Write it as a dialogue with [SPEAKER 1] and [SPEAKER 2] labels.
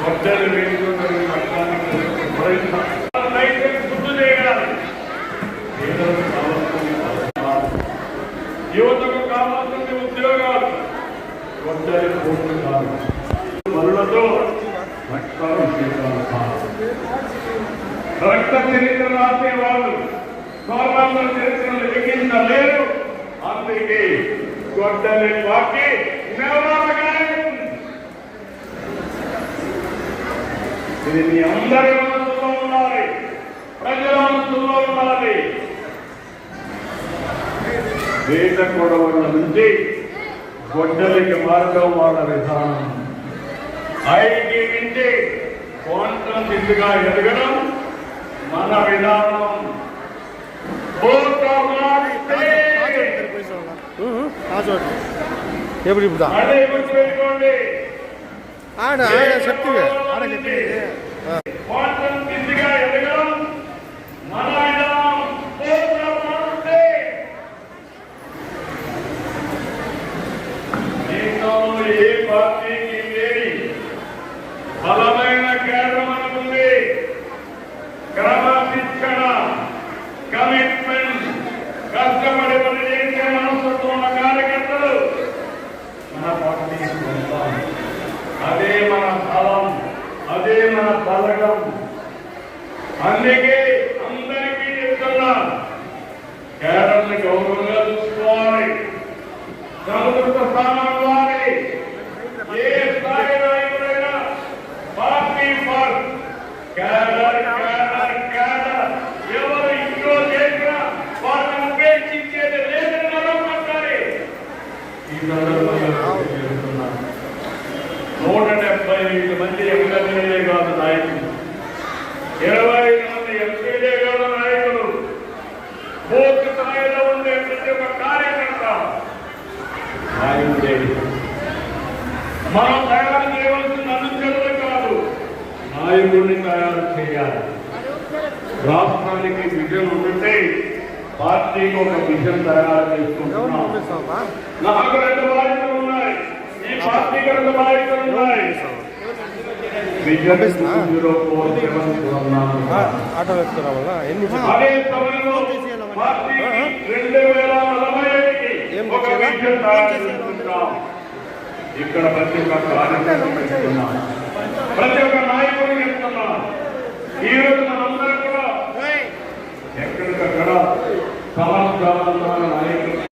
[SPEAKER 1] కొత్తలు వేసుకుని పట్టణానికి గుర్తు చేయాలి. యువతకు కావాల్సిన ఉద్యోగాలు కొత్తలు పూర్తి కాదు. పనులతో రక్త చరిత్ర రాసే వాళ్ళు గౌరవ చరిత్రను లిఖించలేరు. అందుకే గొడ్డలి పాకి ఇది మీ అందరి మనసులో ఉండాలి, ప్రజల మనసులో ఉండాలి. వేట కొడవల నుంచి గొడ్డలికి మార్గం వాళ్ళ విధానం. ఐటీ నుంచి క్వాంటం దిశగా ఎదగడం మన విధానం. అదే గుర్తుపెట్టుకోండి. క్వాంటం దిశగా ఎదగడం మన విధానం. ఏ పార్టీకి లేని బలమైన కేంద్రం అనుకుంది. క్రమశిక్షణ, కమిట్మెంట్, కష్టపడి పనిచేసే మనస్తత్వం ఉన్న కార్యకర్తలు మన పార్టీకి ఉంటాం. అదే మన బలం, అదే మన బలగం. అందుకే అందరికీ చెప్తున్నా, కేరళని గౌరవంగా చూసుకోవాలి, సంస్కృత స్థానం ఇవ్వాలి. ఏ స్థాయి నాయకుడైనా party for cadre cadre cadre ఎవరు ఇంట్లో చేసినా వారిని ఉపేక్షించేది లేదని మనం మాట్లాడి ఈ సందర్భంగా 175 మంది ఎమ్మెల్యేలే కాదు నాయకులు, 25 మంది ఎంపీలే కాదు నాయకులు, బూత్ స్థాయిలో ఉండే ప్రతి ఒక్క కార్యకర్త నాయకుడే. మనం తయారు చేయవలసిన అనుచరులు కాదు, నాయకుడిని తయారు చేయాలి. రాష్ట్రానికి విజన్ ఉంటే పార్టీకి ఒక విజన్ తయారు చేసుకుంటున్నాం. నాకు 2 బాధ్యతలు ఉన్నాయి, ఈ పార్టీకి 2 బాధ్యతలు ఉన్నాయి. విజన్ 2047 అదే సమయంలో పార్టీకి 2045కి ఒక విజన్ తయారు చేసుకుంటాం. ఇక్కడ ప్రతి ఒక్క కార్యక్రమం పెట్టుకున్నాం, ప్రతి ఒక్క నాయకుడిని చెప్తున్నాం. ఈ రోజు మనందరం కూడా ఎక్కడికక్కడ సమర్థవంతమైన నాయకులు